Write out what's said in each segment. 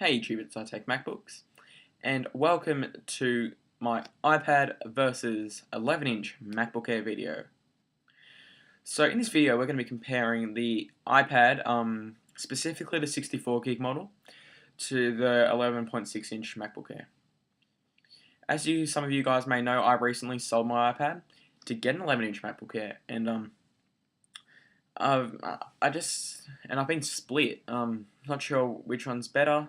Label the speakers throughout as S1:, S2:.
S1: Hey YouTube, it's MacBooks, and welcome to my iPad versus 11-inch MacBook Air video. So in this video, we're going to be comparing the iPad, specifically the 64 gig model, to the 11.6-inch MacBook Air. As some of you guys may know, I recently sold my iPad to get an 11-inch MacBook Air, and I've been split. Not sure which one's better.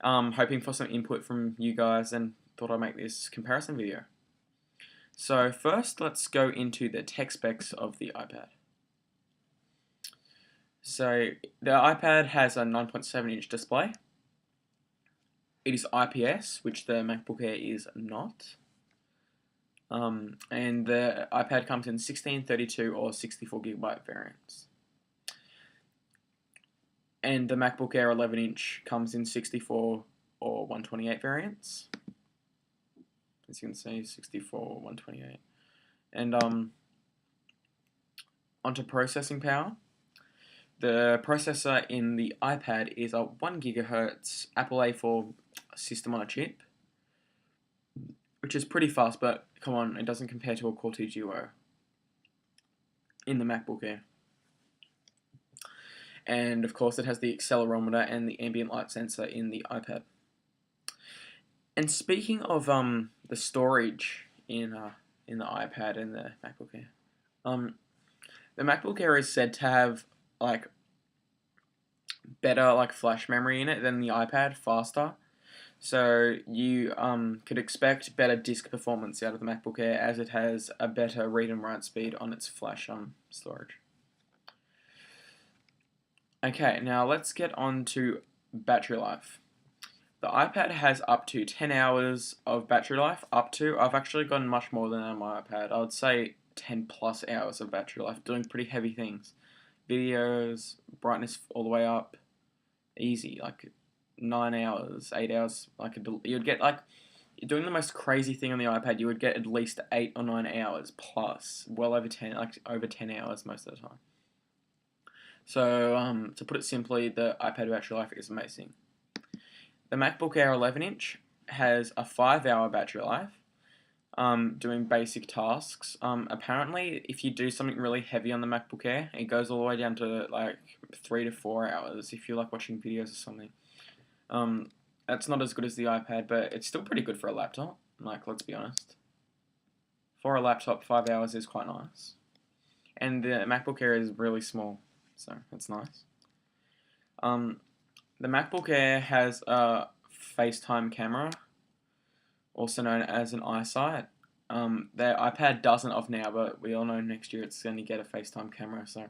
S1: Hoping for some input from you guys and thought I'd make this comparison video. So first, let's go into the tech specs of the iPad. So the iPad has a 9.7-inch display. It is IPS, which the MacBook Air is not. And the iPad comes in 16, 32, or 64GB variants. And the MacBook Air 11-inch comes in 64 or 128 variants. As you can see, 64 or 128. And onto processing power. The processor in the iPad is a 1 GHz Apple A4 system on a chip, which is pretty fast, but come on, it doesn't compare to a Core 2 Duo in the MacBook Air. And of course, it has the accelerometer and the ambient light sensor in the iPad. And speaking of the storage in the iPad and the MacBook Air, the MacBook Air is said to have better flash memory in it than the iPad, faster. So you could expect better disk performance out of the MacBook Air, as it has a better read and write speed on its flash storage. Okay, now let's get on to battery life. The iPad has up to 10 hours of battery life. I've actually gotten much more than that on my iPad. I would say 10 plus hours of battery life, doing pretty heavy things. Videos, brightness all the way up, easy, 9 hours, 8 hours. You'd get you're doing the most crazy thing on the iPad, you would get at least 8 or 9 hours plus, well over 10, over 10 hours most of the time. So, to put it simply, the iPad battery life is amazing. The MacBook Air 11-inch has a 5-hour battery life, doing basic tasks. Apparently, if you do something really heavy on the MacBook Air, it goes all the way down to 3 to 4 hours if you like watching videos or something. That's not as good as the iPad, but it's still pretty good for a laptop. Let's be honest. For a laptop, 5 hours is quite nice. And the MacBook Air is really small, so that's nice. The MacBook Air has a FaceTime camera, also known as an iSight. The iPad doesn't of now, but we all know next year it's going to get a FaceTime camera, so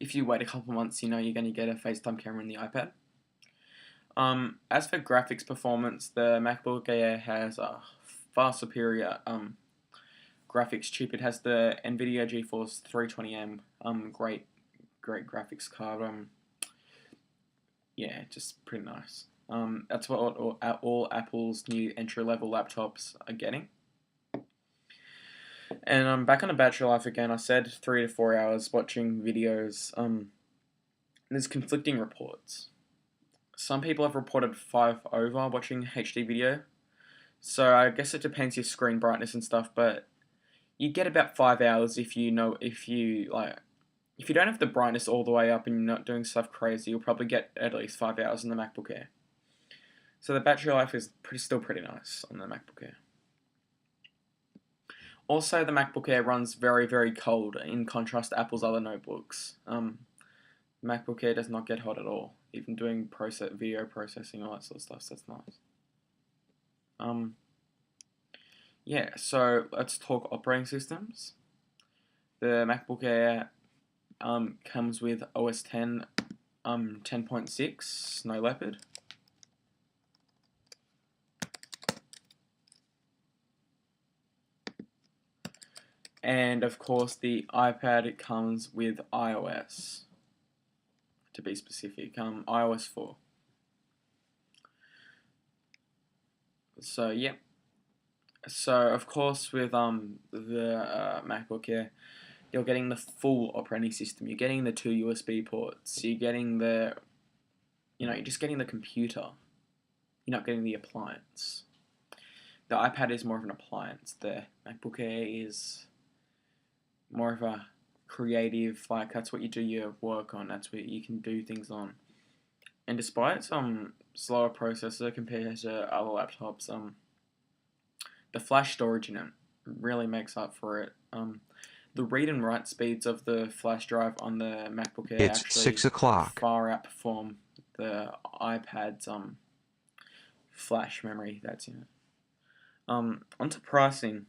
S1: if you wait a couple months, you know you're going to get a FaceTime camera in the iPad. As for graphics performance, the MacBook Air has a far superior graphics chip. It has the NVIDIA GeForce 320M, great graphics card. Yeah, just pretty nice. That's what all Apple's new entry-level laptops are getting. And I'm back on the battery life again. I said 3 to 4 hours watching videos. There's conflicting reports. Some people have reported 5 over watching HD video. So I guess it depends your screen brightness and stuff, but you get about 5 hours if you don't have the brightness all the way up and you're not doing stuff crazy, you'll probably get at least 5 hours in the MacBook Air. So the battery life is still pretty nice on the MacBook Air. Also, the MacBook Air runs very, very cold, in contrast to Apple's other notebooks. MacBook Air does not get hot at all, even doing video processing, all that sort of stuff, so that's nice. Yeah, so let's talk operating systems. The MacBook Air comes with OS X 10.6 Snow Leopard. And of course, the iPad comes with iOS, to be specific, iOS 4. So yeah. So of course, with the MacBook Air, you're getting the full operating system. You're getting the 2 USB ports. You're getting the you're just getting the computer. You're not getting the appliance. The iPad is more of an appliance. The MacBook Air is more of a creative, like that's what you do your work on. That's what you can do things on. And despite some slower processor compared to other laptops, the flash storage in it really makes up for it. The read and write speeds of the flash drive on the MacBook Air
S2: It's
S1: actually
S2: 6 o'clock.
S1: far outperform the iPad's flash memory that's in it. Onto pricing.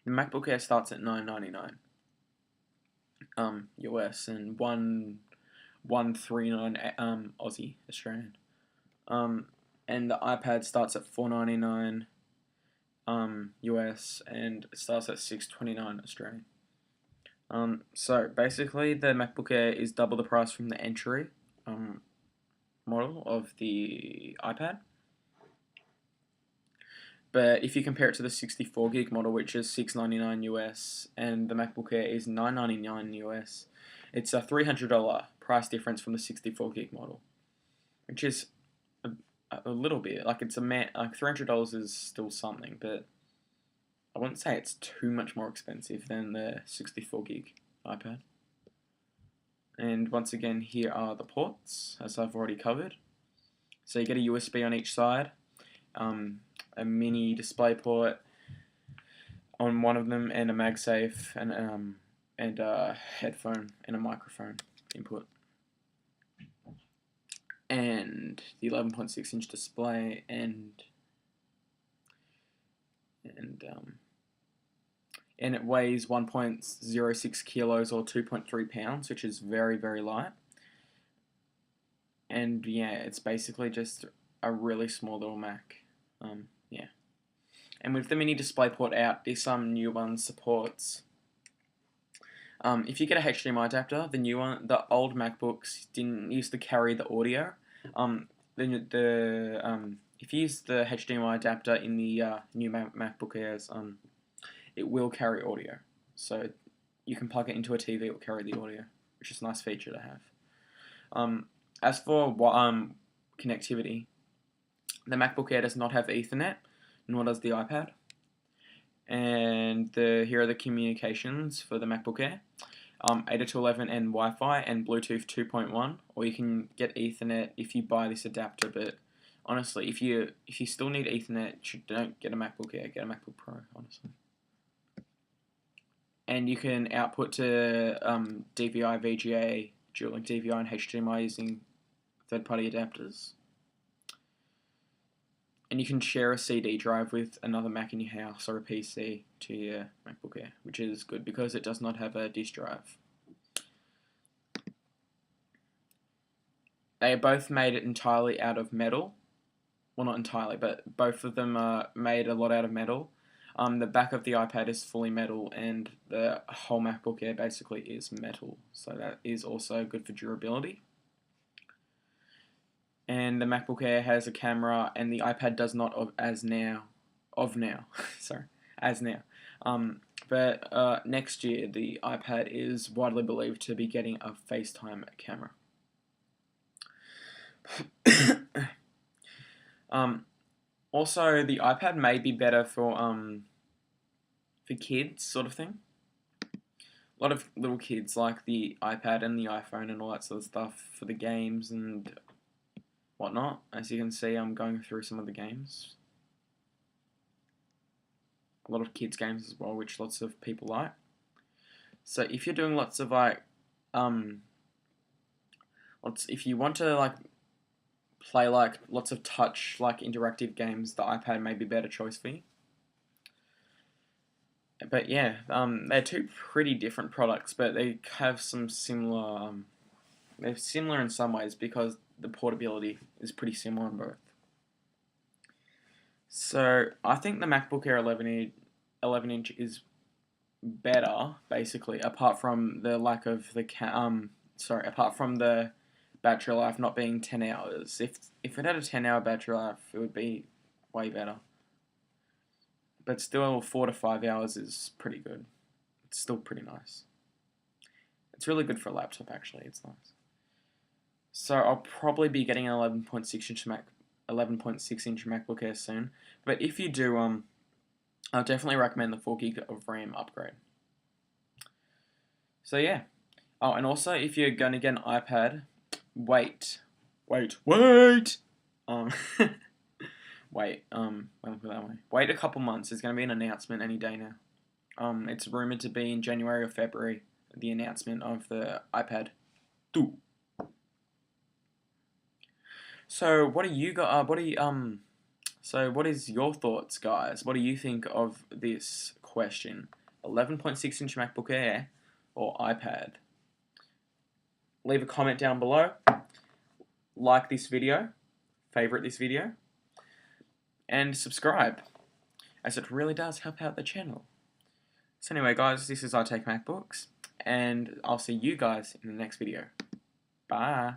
S1: The MacBook Air starts at $999 US and 139 Aussie Australian. And the iPad starts at $499 US and it starts at $629 Australian. So basically, the MacBook Air is double the price from the entry model of the iPad. But if you compare it to the 64 gig model, which is $699 US, and the MacBook Air is $999 US, it's a $300 price difference from the 64 gig model, which is a little bit like like $300 is still something, but I wouldn't say it's too much more expensive than the 64 gig iPad. And once again, here are the ports, as I've already covered. So you get a USB on each side, a mini display port on one of them, and a MagSafe, and a headphone and a microphone input. And the 11.6 inch display and it weighs 1.06 kilos or 2.3 pounds, which is very, very light. And yeah, it's basically just a really small little Mac. Yeah. And with the mini DisplayPort out, this new one supports. If you get a HDMI adapter, the old MacBooks didn't used to carry the audio. If you use the HDMI adapter in the new MacBook Airs, it will carry audio. So you can plug it into a TV, it will carry the audio, which is a nice feature to have. As for connectivity, the MacBook Air does not have Ethernet, nor does the iPad. And here are the communications for the MacBook Air. 802.11 and Wi-Fi and Bluetooth 2.1, or you can get Ethernet if you buy this adapter. But honestly, if you still need Ethernet, don't get a MacBook Air, get a MacBook Pro, honestly. And you can output to DVI, VGA, dual-link DVI, and HDMI using third-party adapters. And you can share a CD drive with another Mac in your house or a PC to your MacBook Air, which is good because it does not have a disk drive. They are both made entirely out of metal. Well, not entirely, but both of them are made a lot out of metal. The back of the iPad is fully metal, and the whole MacBook Air basically is metal. So that is also good for durability. And the MacBook Air has a camera, and the iPad does not as now. But next year, the iPad is widely believed to be getting a FaceTime camera. Also, the iPad may be better for kids, sort of thing. A lot of little kids like the iPad and the iPhone and all that sort of stuff for the games and whatnot. As you can see, I'm going through some of the games. A lot of kids games as well, which lots of people like. So if you're doing lots of if you want to play lots of touch interactive games, the iPad may be a better choice for you. But yeah, they're two pretty different products, but they have some similar. They're similar in some ways because the portability is pretty similar in both. So I think the MacBook Air 11 inch is better, basically, apart from the lack of apart from the battery life not being 10 hours. If it had a 10-hour battery life, it would be way better. But still, 4 to 5 hours is pretty good. It's still pretty nice. It's really good for a laptop, actually. It's nice. So I'll probably be getting an 11.6 inch MacBook Air soon. But if you do, I'll definitely recommend the 4 gig of RAM upgrade. So yeah. Oh, and also if you're gonna get an iPad, wait. Um, wait. Let me put it that way. Wait a couple months. There's gonna be an announcement any day now. It's rumored to be in January or February. The announcement of the iPad 2. So what do you got? So what is your thoughts, guys? What do you think of this question? 11.6-inch MacBook Air or iPad? Leave a comment down below. Like this video, favorite this video, and subscribe, as it really does help out the channel. So anyway, guys, this is I Take MacBooks, and I'll see you guys in the next video. Bye.